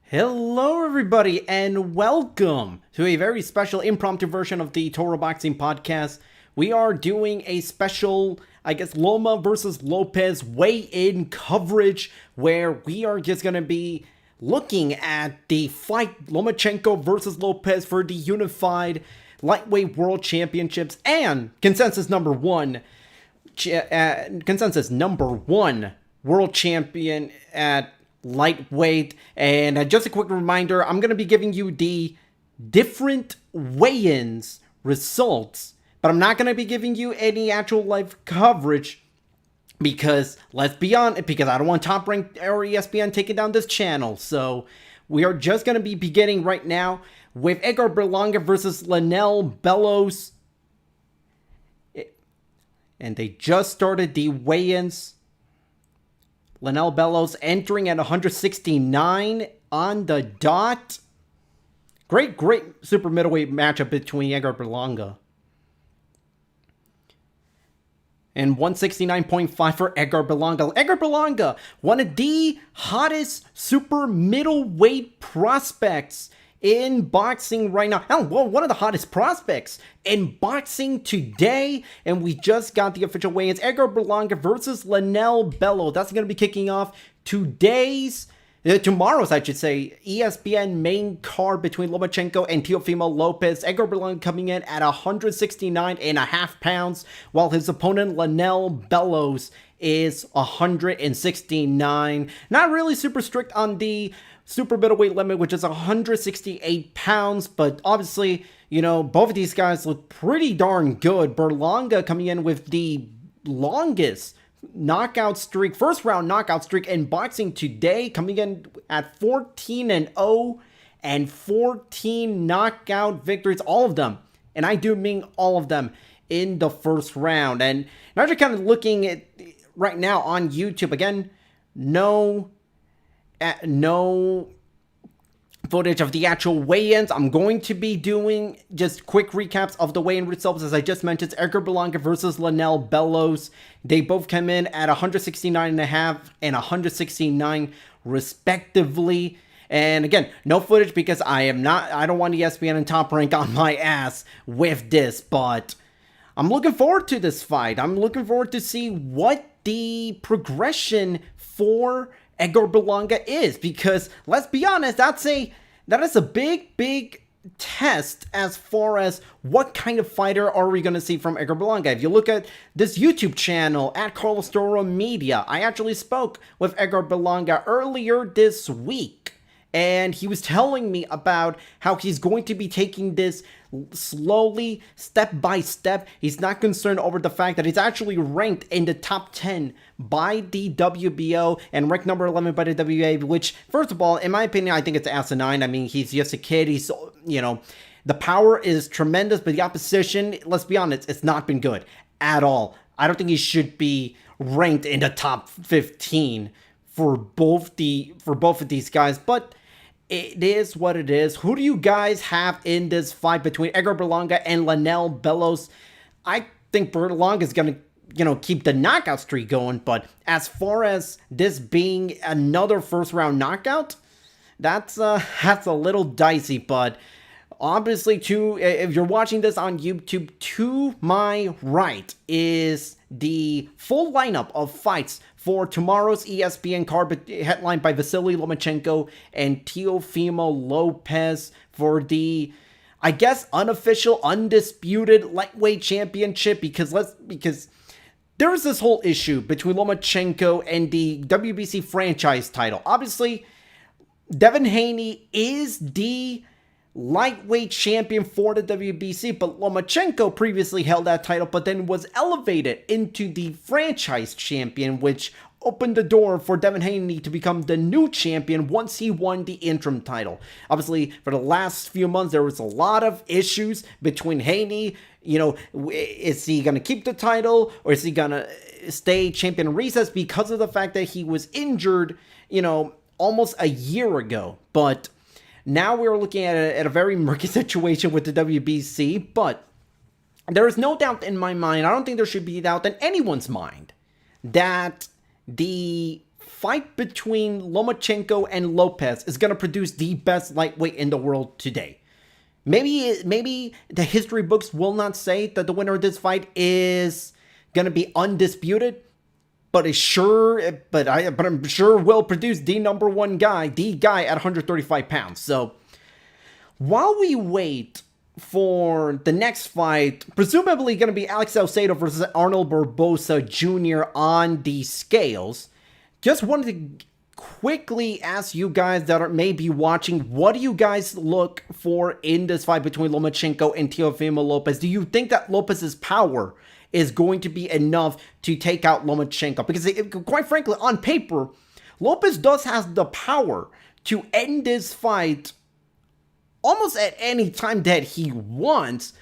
Hello, everybody, and welcome to a very special impromptu version of the Toro Boxing Podcast. We are doing a special, Loma versus Lopez weigh-in coverage where we are just going to be looking at the fight Lomachenko versus Lopez for the unified lightweight world championships and consensus number one world champion at lightweight. And just a quick reminder, I'm going to be giving you the different weigh-ins results, but I'm not going to be giving you any actual live coverage because, let's be honest, because I don't want Top Rank or ESPN taking down this channel. So we are just going to be beginning right now with Edgar Berlanga versus Bellows. And they just started the weigh-ins. Bellows entering at 169 on the dot. Great super middleweight matchup between Edgar Berlanga. And 169.5 for Edgar Berlanga. Edgar Berlanga, one of the hottest super middleweight prospects in boxing right now. One of the hottest prospects in boxing today. And we just got the official weigh-ins. Edgar Berlanga versus Bellows. That's going to be kicking off tomorrow's, ESPN main card between Lomachenko and Teofimo Lopez. Edgar Berlanga coming in at 169.5 pounds, while his opponent Bellows is 169. Not really super strict on the super middleweight limit, which is 168 pounds, but obviously, both of these guys look pretty darn good. Berlanga coming in with the longest first round knockout streak in boxing today, coming in at 14-0 and 14 knockout victories, all of them, and I do mean all of them, in the first round. And now you're kind of looking at right now on YouTube, again, no footage of the actual weigh-ins. I'm going to be doing just quick recaps of the weigh-in results. As I just mentioned, Edgar Berlanga versus Bellows. They both come in at 169.5 and 169 respectively. And again, no footage because I don't want ESPN and Top Rank on my ass with this, but I'm looking forward to this fight. I'm looking forward to see what the progression for Edgar Berlanga is, because let's be honest, that is a big test as far as what kind of fighter are we going to see from Edgar Berlanga. If you look at this YouTube channel at Carlos Toro Media, I actually spoke with Edgar Berlanga earlier this week, and he was telling me about how he's going to be taking this slowly, step by step. He's not concerned over the fact that he's actually ranked in the top 10 by the WBO and ranked number 11 by the WBA, which, first of all, in my opinion, I think it's asinine. I mean, he's just a kid. He's, the power is tremendous, but the opposition, let's be honest, it's not been good at all. I don't think he should be ranked in the top 15 for both of these guys, but it is what it is. Who do you guys have in this fight between Edgar Berlanga and Bellows? I think Berlanga is going to, keep the knockout streak going, but as far as this being another first round knockout, that's a little dicey. But obviously, if you're watching this on YouTube, to my right is the full lineup of fights for tomorrow's ESPN card, headlined by Vasiliy Lomachenko and Teofimo Lopez for the, unofficial, undisputed lightweight championship. Because there is this whole issue between Lomachenko and the WBC franchise title. Obviously, Devin Haney is the lightweight champion for the WBC, but Lomachenko previously held that title, but then was elevated into the franchise champion, which opened the door for Devin Haney to become the new champion once he won the interim title. Obviously, for the last few months, there was a lot of issues between Haney. Is he going to keep the title, or is he going to stay champion in recess because of the fact that he was injured, almost a year ago? But now we're looking at a very murky situation with the WBC, but there is no doubt in my mind, I don't think there should be doubt in anyone's mind, that the fight between Lomachenko and Lopez is going to produce the best lightweight in the world today. Maybe the history books will not say that the winner of this fight is going to be undisputed, but I'm sure will produce the number one guy, the guy at 135 pounds. So while we wait for the next fight, presumably going to be Alex Saucedo versus Arnold Barbosa Jr. on the scales, just wanted to quickly ask you guys that are maybe watching, what do you guys look for in this fight between Lomachenko and Teofimo Lopez? Do you think that Lopez's power is going to be enough to take out Lomachenko? Because quite frankly, on paper, Lopez does have the power to end this fight almost at any time that he wants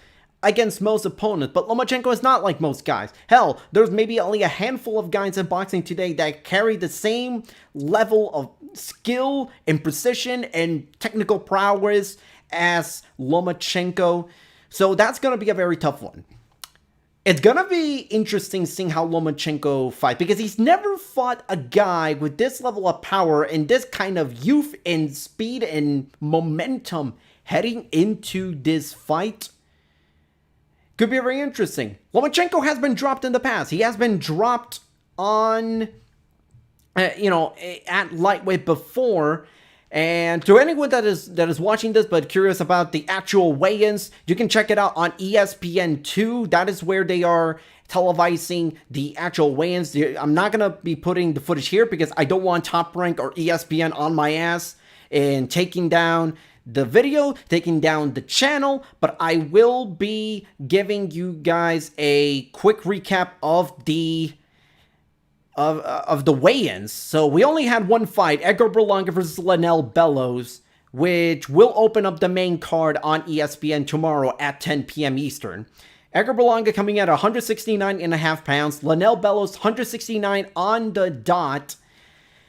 against most opponents, but Lomachenko is not like most guys. Hell, there's maybe only a handful of guys in boxing today that carry the same level of skill and precision and technical prowess as Lomachenko. So that's going to be a very tough one. It's going to be interesting seeing how Lomachenko fights, because he's never fought a guy with this level of power and this kind of youth and speed and momentum heading into this fight. Could be very interesting. Lomachenko has been dropped in the past. He has been dropped on, at lightweight before. And to anyone that is watching this but curious about the actual weigh-ins, you can check it out on ESPN2. That is where they are televising the actual weigh-ins. I'm not going to be putting the footage here because I don't want Top Rank or ESPN on my ass and taking down the video, taking down the channel, but I will be giving you guys a quick recap of the weigh-ins. So we only had one fight, Edgar Berlanga versus Bellows, which will open up the main card on ESPN tomorrow at 10 p.m. Eastern. Edgar Berlanga coming at 169.5 pounds, Bellows 169 on the dot.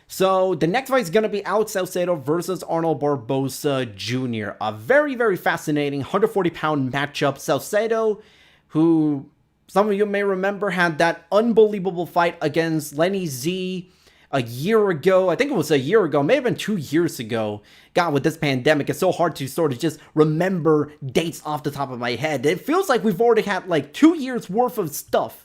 So the next fight is going to be Alex Saucedo versus Arnold Barbosa Jr. A very, very fascinating 140-pound matchup. Saucedo, who some of you may remember, had that unbelievable fight against Lenny Z a year ago. I think it was a year ago, may have been 2 years ago. God, with this pandemic, it's so hard to sort of just remember dates off the top of my head. It feels like we've already had like 2 years worth of stuff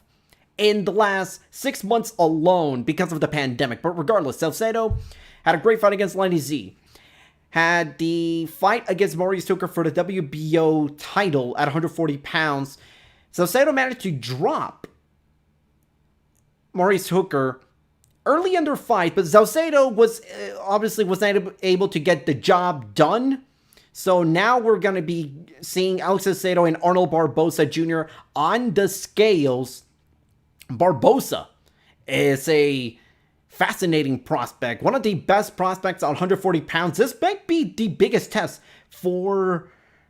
in the last 6 months alone because of the pandemic. But regardless, Saucedo had a great fight against Lenny Z. Had the fight against Maurice Hooker for the WBO title at 140 pounds. Saucedo managed to drop Maurice Hooker early in their fight, but Saucedo was obviously was not able to get the job done. So now we're going to be seeing Alex Saucedo and Arnold Barbosa Jr. on the scales. Barbosa is a fascinating prospect, one of the best prospects on 140 pounds. This might be the biggest test for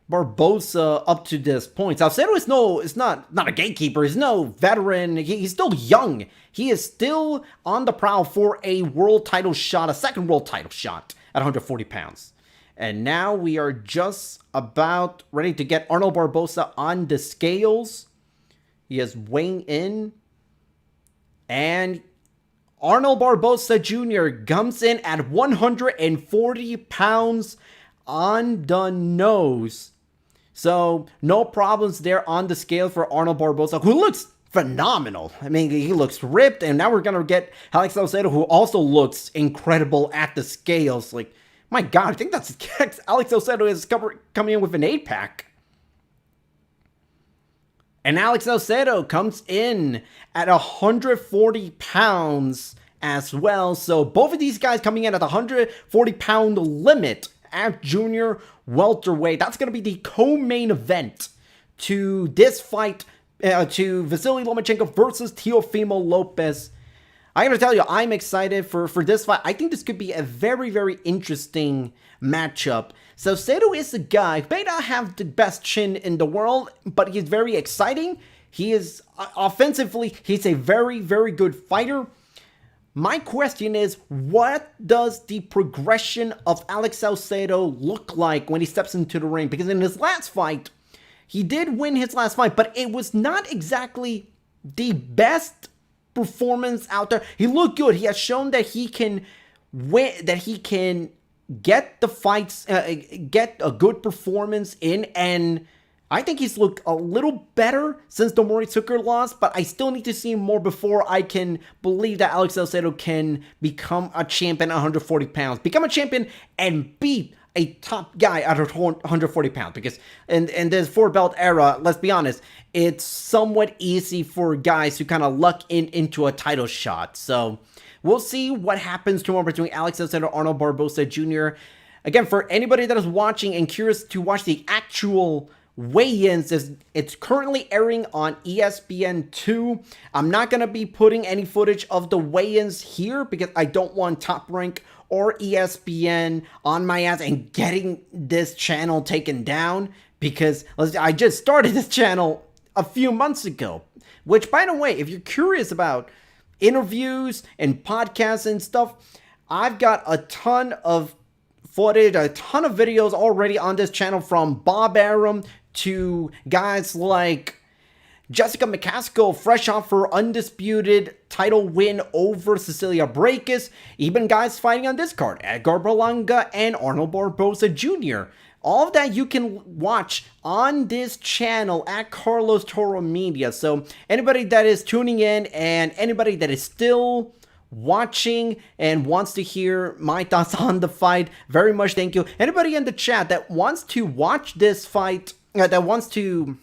Barbosa up to this point. Saucedo is not a gatekeeper. He's no veteran. He's still young. He is still on the prowl for a world title shot, a second world title shot at 140 pounds. And now we are just about ready to get Arnold Barbosa on the scales. He is weighing in. And Arnold Barbosa Jr. comes in at 140 pounds on the nose. So no problems there on the scale for Arnold Barbosa, who looks phenomenal. I mean, he looks ripped. And now we're going to get Alex Saucedo, who also looks incredible at the scales. Like, my God, I think that's Alex Saucedo is coming in with an 8-pack. And Alex Saucedo comes in at 140 pounds as well. So both of these guys coming in at the 140-pound limit at junior welterweight. That's going to be the co-main event to this fight, to Vasiliy Lomachenko versus Teofimo Lopez. I gotta tell you, I'm excited for this fight. I think this could be a very, very interesting matchup. Saucedo is a guy who may not have the best chin in the world, but he's very exciting. He is, offensively, he's a very, very good fighter. My question is, what does the progression of Alex Saucedo look like when he steps into the ring? Because in his last fight, he did win his last fight, but it was not exactly the best performance out there. He looked good. He has shown that he can win, that he can get the fights, get a good performance in, and I think he's looked a little better since the Mori Zucker loss, but I still need to see more before I can believe that Alex Saucedo can become a champion at 140 pounds. Become a champion and beat a top guy at 140 pounds. Because in this 4-belt era, let's be honest, it's somewhat easy for guys to kind of luck into a title shot. So we'll see what happens tomorrow between Alex Saucedo and Arnold Barbosa Jr. Again, for anybody that is watching and curious to watch the actual weigh-ins, it's currently airing on ESPN 2. I'm not going to be putting any footage of the weigh-ins here because I don't want Top Rank or ESPN on my ass and getting this channel taken down, because I just started this channel a few months ago. Which, by the way, if you're curious about interviews and podcasts and stuff, I've got a ton of footage, a ton of videos already on this channel, from Bob Arum to guys like Jessica McCaskill, fresh off her undisputed title win over Cecilia Brækhus. Even guys fighting on this card, Edgar Berlanga and Arnold Barbosa Jr. All of that you can watch on this channel at Carlos Toro Media. So anybody that is tuning in and anybody that is still watching and wants to hear my thoughts on the fight, very much thank you. Anybody in the chat that wants to watch this fight, that wants to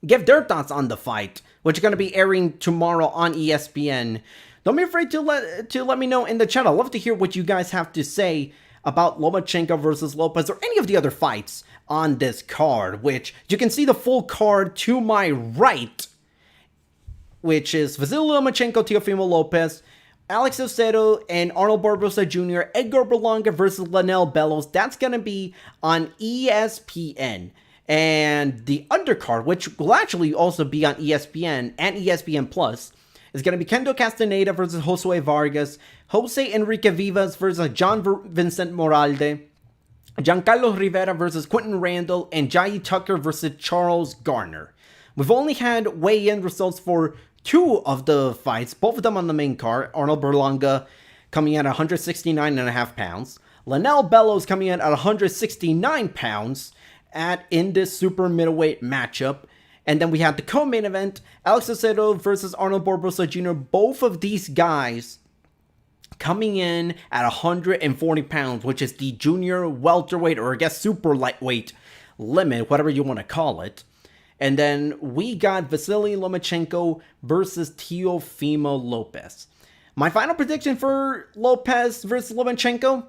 give their thoughts on the fight, which is going to be airing tomorrow on ESPN, don't be afraid to let me know in the chat. I'd love to hear what you guys have to say about Lomachenko versus Lopez or any of the other fights on this card, which you can see the full card to my right, which is Vasiliy Lomachenko, Teofimo Lopez, Alex Saucedo and Arnold Barbosa Jr., Edgar Berlanga versus Bellows. That's going to be on ESPN. And the undercard, which will actually also be on ESPN and ESPN Plus, is going to be Kendo Castaneda versus Josue Vargas, Jose Enrique Vivas versus John Vincent Moralde, Giancarlo Rivera versus Quentin Randall, and Jai Tucker versus Charles Garner. We've only had weigh-in results for 2 of the fights, both of them on the main card. Arnold Berlanga coming in at 169.5 pounds. Bellows coming in at 169 pounds in this super middleweight matchup. And then we had the co-main event, Alex Saucedo versus Arnold Barbosa Jr. Both of these guys coming in at 140 pounds, which is the junior welterweight, or I guess super lightweight limit, whatever you want to call it. And then we got Vasiliy Lomachenko versus Teofimo Lopez. My final prediction for Lopez versus Lomachenko,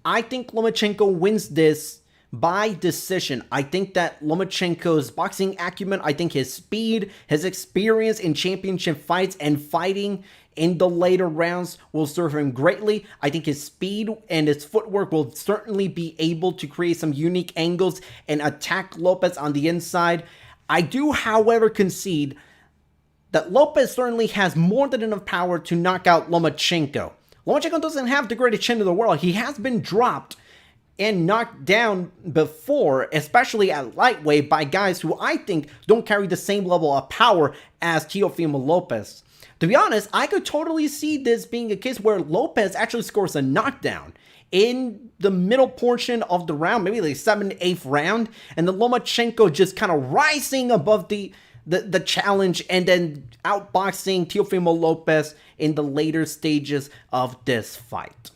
I think Lomachenko wins this by decision. I think that Lomachenko's boxing acumen, I think his speed, his experience in championship fights and fighting in the later rounds will serve him greatly. I think his speed and his footwork will certainly be able to create some unique angles and attack Lopez on the inside. I do, however, concede that Lopez certainly has more than enough power to knock out Lomachenko. Lomachenko doesn't have the greatest chin in the world. He has been dropped and knocked down before, especially at lightweight, by guys who I think don't carry the same level of power as Teofimo Lopez. To be honest, I could totally see this being a case where Lopez actually scores a knockdown in the middle portion of the round, maybe like 7th, 8th round, and the Lomachenko just kind of rising above the challenge and then outboxing Teofimo Lopez in the later stages of this fight.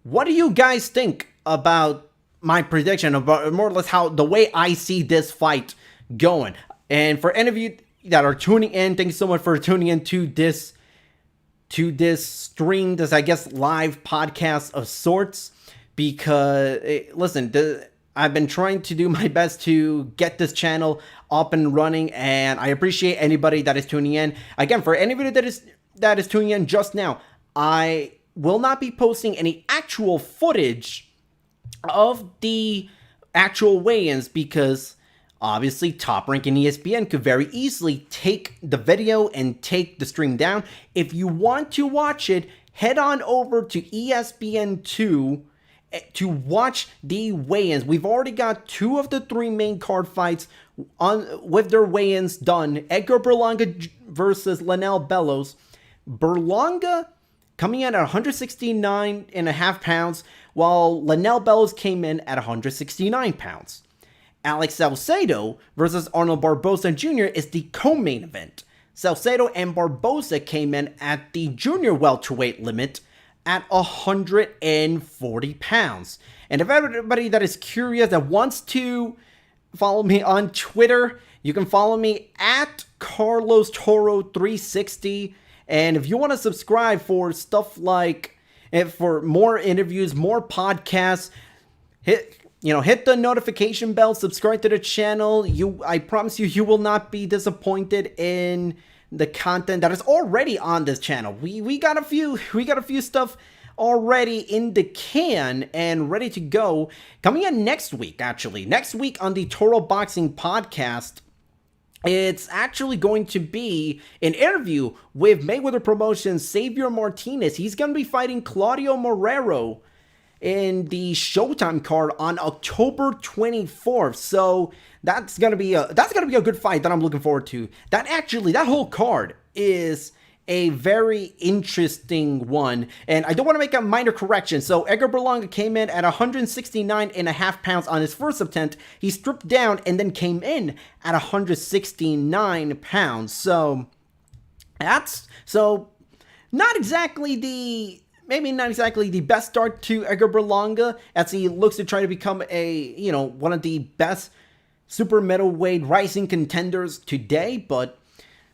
What do you guys think about my prediction, about more or less how the way I see this fight going? And for any of you that are tuning in, thank you so much for tuning in to this stream, this, I guess, live podcast of sorts, because listen, I've been trying to do my best to get this channel up and running, and I appreciate anybody that is tuning in. Again, for anybody that is tuning in just now, I will not be posting any actual footage of the actual weigh-ins, because obviously Top Rank and ESPN could very easily take the video and take the stream down. If you want to watch it, head on over to ESPN 2 to watch the weigh-ins. We've already got 2 of the 3 main card fights with their weigh-ins done. Edgar Berlanga versus Bellows, Berlanga coming in at 169 and a half pounds, while Bellows came in at 169 pounds. Alex Saucedo versus Arnold Barbosa Jr. is the co-main event. Saucedo and Barbosa came in at the junior welterweight limit at 140 pounds. And if everybody that is curious that wants to follow me on Twitter, you can follow me at Carlos Toro 360. And if you want to subscribe for stuff like, for more interviews, more podcasts, hit the notification bell, subscribe to the channel. I promise you will not be disappointed in the content that is already on this channel. We got a few stuff already in the can and ready to go. Coming in next week, actually. Next week on the Toro Boxing Podcast, it's actually going to be an interview with Mayweather Promotions' Xavier Martinez. He's going to be fighting Claudio Marrero in the Showtime card on October 24th. So that's gonna be a good fight that I'm looking forward to. That whole card is a very interesting one. And I don't want to make a minor correction. So Edgar Berlanga came in at 169 and a half pounds on his first attempt. He stripped down and then came in at 169 pounds. So not exactly the best start to Edgar Berlanga, as he looks to try to become one of the best super middleweight rising contenders today. But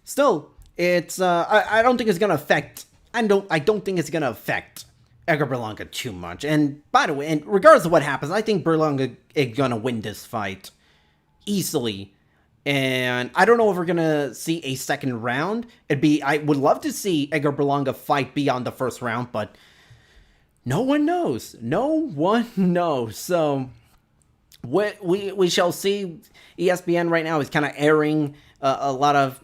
still, it's I don't think it's gonna affect. I don't think it's gonna affect Edgar Berlanga too much. And by the way, and regardless of what happens, I think Berlanga is gonna win this fight easily. And I don't know if we're gonna see a second round. I would love to see Edgar Berlanga fight beyond the first round, but no one knows. No one knows. So we shall see. ESPN right now is kind of airing a lot of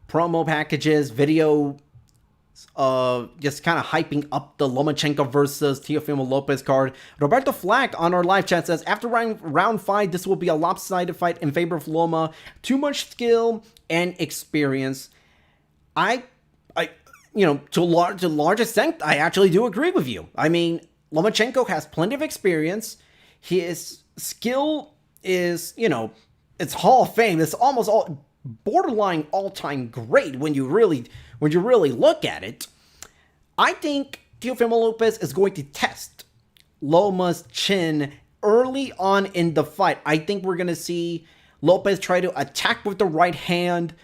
promo packages, video, just kind of hyping up the Lomachenko versus Teofimo Lopez card. Roberto Flack on our live chat says, after round 5, this will be a lopsided fight in favor of Loma. Too much skill and experience. To a large extent, I actually do agree with you. I mean, Lomachenko has plenty of experience. His skill is, it's Hall of Fame. It's almost borderline all-time great when you really look at it. I think Teofimo Lopez is going to test Loma's chin early on in the fight. I think we're going to see Lopez try to attack with the right hand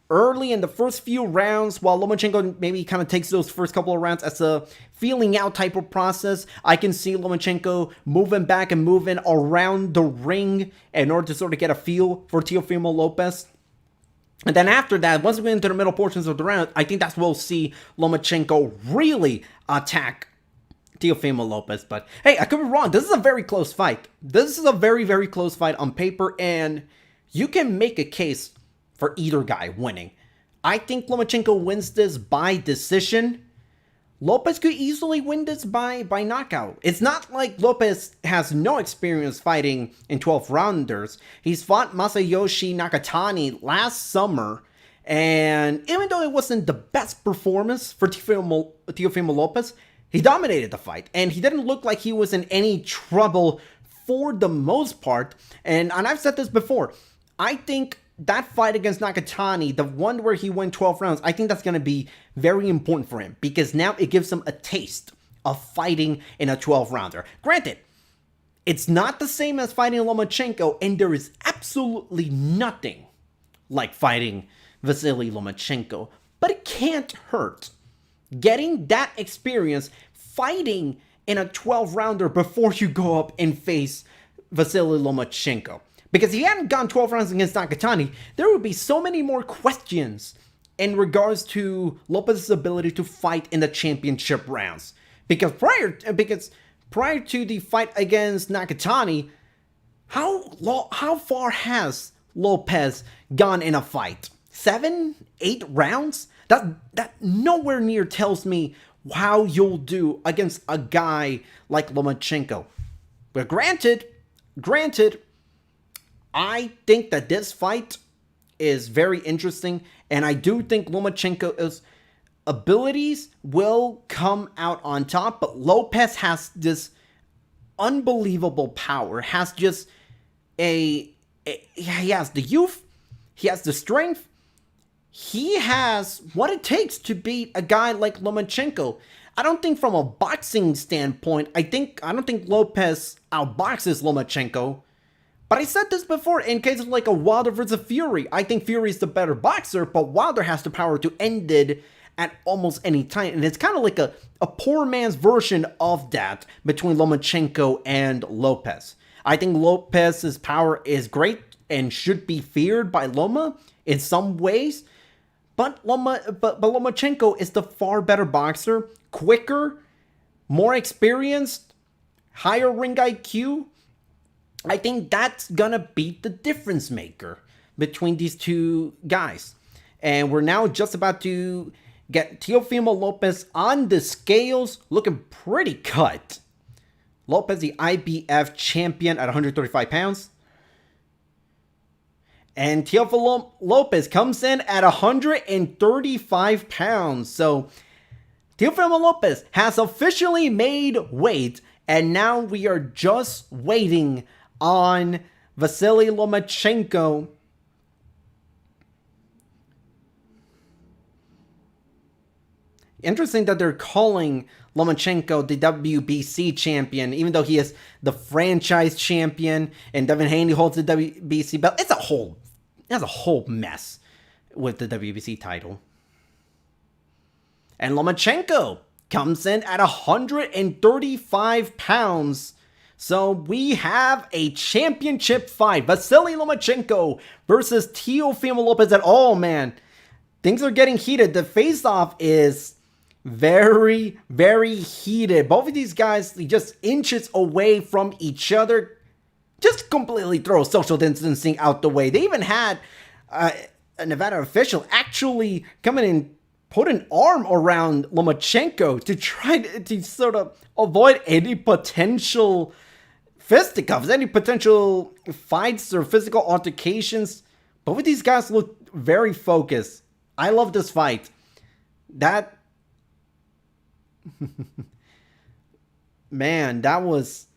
early in the first few rounds, while Lomachenko maybe kind of takes those first couple of rounds as a feeling out type of process. I can see Lomachenko moving back and moving around the ring in order to sort of get a feel for Teofimo Lopez. And then after that, once we get into the middle portions of the round, I think that's where we'll see Lomachenko really attack Teofimo Lopez. But hey, I could be wrong. This is a very close fight. This is a very, very close fight on paper, and you can make a case for either guy winning. I think Lomachenko wins this by decision. Lopez could easily win this by knockout. It's not like Lopez has no experience fighting in 12-rounders. He's fought Masayoshi Nakatani last summer, and even though it wasn't the best performance for Teofimo Lopez, he dominated the fight, and he didn't look like he was in any trouble for the most part. And I've said this before, I think that fight against Nakatani, the one where he won 12 rounds, I think that's going to be very important for him, because now it gives him a taste of fighting in a 12-rounder. Granted, it's not the same as fighting Lomachenko, and there is absolutely nothing like fighting Vasiliy Lomachenko, but it can't hurt getting that experience fighting in a 12-rounder before you go up and face Vasiliy Lomachenko. Because if he hadn't gone 12 rounds against Nakatani, there would be so many more questions in regards to Lopez's ability to fight in the championship rounds. Because prior to the fight against Nakatani, how far has Lopez gone in a fight? 7, 8 rounds? That nowhere near tells me how you'll do against a guy like Lomachenko. But granted, I think that this fight is very interesting, and I do think Lomachenko is abilities will come out on top, but Lopez has this unbelievable power, has just he has the youth, he has the strength, he has what it takes to beat a guy like Lomachenko. I don't think from a boxing standpoint, I don't think Lopez outboxes Lomachenko. But I said this before, in cases like a Wilder versus Fury, I think Fury is the better boxer, but Wilder has the power to end it at almost any time. And it's kind of like a poor man's version of that between Lomachenko and Lopez. I think Lopez's power is great and should be feared by Loma in some ways. But Lomachenko is the far better boxer, quicker, more experienced, higher ring IQ. I think that's gonna be the difference maker between these two guys. And we're now just about to get Teofimo Lopez on the scales, looking pretty cut. Lopez, the IBF champion at 135 pounds. And Teofimo Lopez comes in at 135 pounds. So Teofimo Lopez has officially made weight, and now we are just waiting on Vasiliy Lomachenko. Interesting that they're calling Lomachenko the WBC champion, even though he is the franchise champion and Devin Haney holds the WBC belt. It's a whole mess with the WBC title. And Lomachenko comes in at 135 pounds. So we have a championship fight. Vasiliy Lomachenko versus Teofimo Lopez. Oh man, things are getting heated. The face-off is very, very heated. Both of these guys just inches away from each other. Just completely throw social distancing out the way. They even had a Nevada official actually come in and put an arm around Lomachenko to try to sort of avoid any potential fisticuffs, any potential fights or physical altercations. Both of these guys look very focused. I love this fight. Man, that was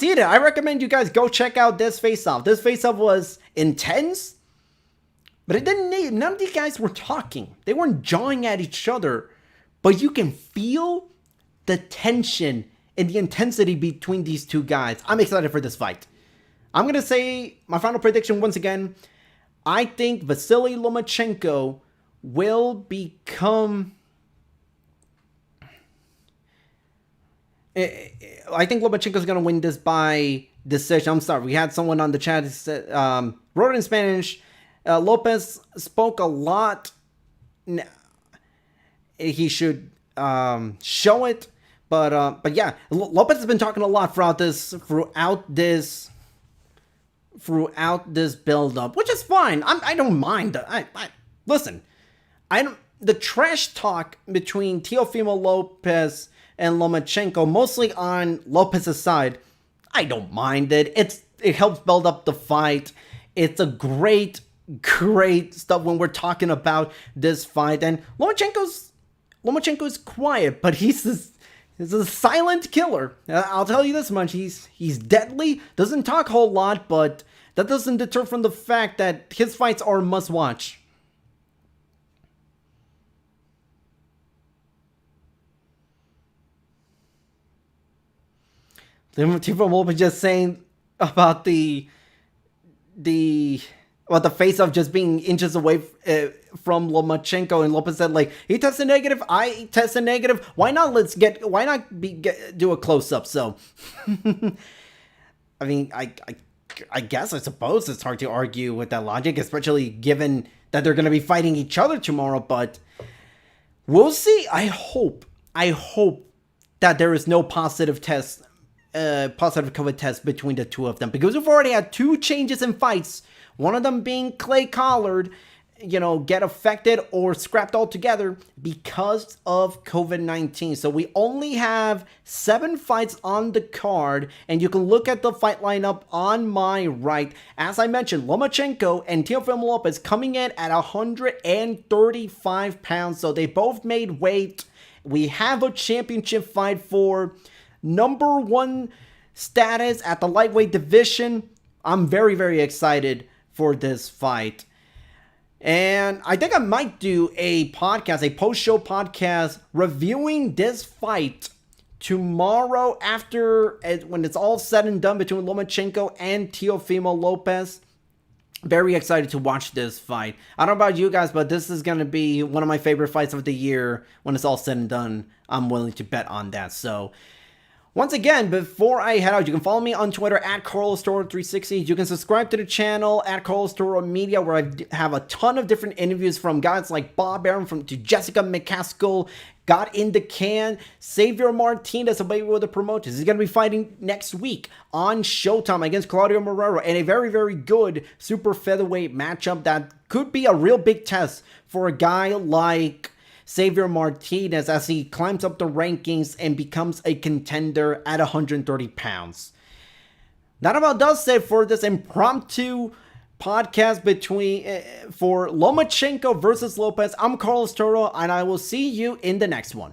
heated. I recommend you guys go check out this face-off. This face-off was intense, but it didn't need, none of these guys were talking. They weren't jawing at each other, but you can feel the tension and the intensity between these two guys. I'm excited for this fight. I'm going to say my final prediction once again. I think Vasiliy Lomachenko will become... I think Lomachenko is going to win this by decision. I'm sorry. We had someone on the chat that wrote it in Spanish. Lopez spoke a lot. He should show it. But yeah, Lopez has been talking a lot throughout this build-up, which is fine. I don't mind. Listen. The trash talk between Teofimo Lopez and Lomachenko, mostly on Lopez's side, I don't mind it. It helps build up the fight. It's a great stuff when we're talking about this fight. And Lomachenko's quiet, but he's a silent killer. I'll tell you this much: he's deadly. Doesn't talk a whole lot, but that doesn't deter from the fact that his fights are must watch. Teofimo Lopez just saying about the face-off just being inches away from Lomachenko, and Lopez said, like, he tested negative, I tested negative. Why not do a close-up? So, I mean, I guess, I suppose it's hard to argue with that logic, especially given that they're going to be fighting each other tomorrow. But we'll see. I hope that there is no positive COVID test between the two of them, because we've already had two changes in fights. One of them being Clay Collard, get affected or scrapped altogether because of COVID-19. So we only have 7 fights on the card, and you can look at the fight lineup on my right. As I mentioned, Lomachenko and Teofimo Lopez coming in at 135 pounds, so they both made weight. We have a championship fight for number 1 status at the lightweight division. I'm very, very excited for this fight. And I think I might do a podcast, a post-show podcast, reviewing this fight tomorrow after, when it's all said and done between Lomachenko and Teofimo Lopez. Very excited to watch this fight. I don't know about you guys, but this is going to be one of my favorite fights of the year. When it's all said and done, I'm willing to bet on that. So, once again, before I head out, you can follow me on Twitter at CarlosToro360. You can subscribe to the channel at Carlos Toro Media, where I have a ton of different interviews from guys like Bob Arum to Jessica McCaskill. Got in the can. Xavier Martinez, a baby with the promoters. He's going to be fighting next week on Showtime against Claudio Marrero in a very, very good super featherweight matchup that could be a real big test for a guy like Xavier Martinez as he climbs up the rankings and becomes a contender at 130 pounds. That about does it for this impromptu podcast for Lomachenko versus Lopez. I'm Carlos Toro, and I will see you in the next one.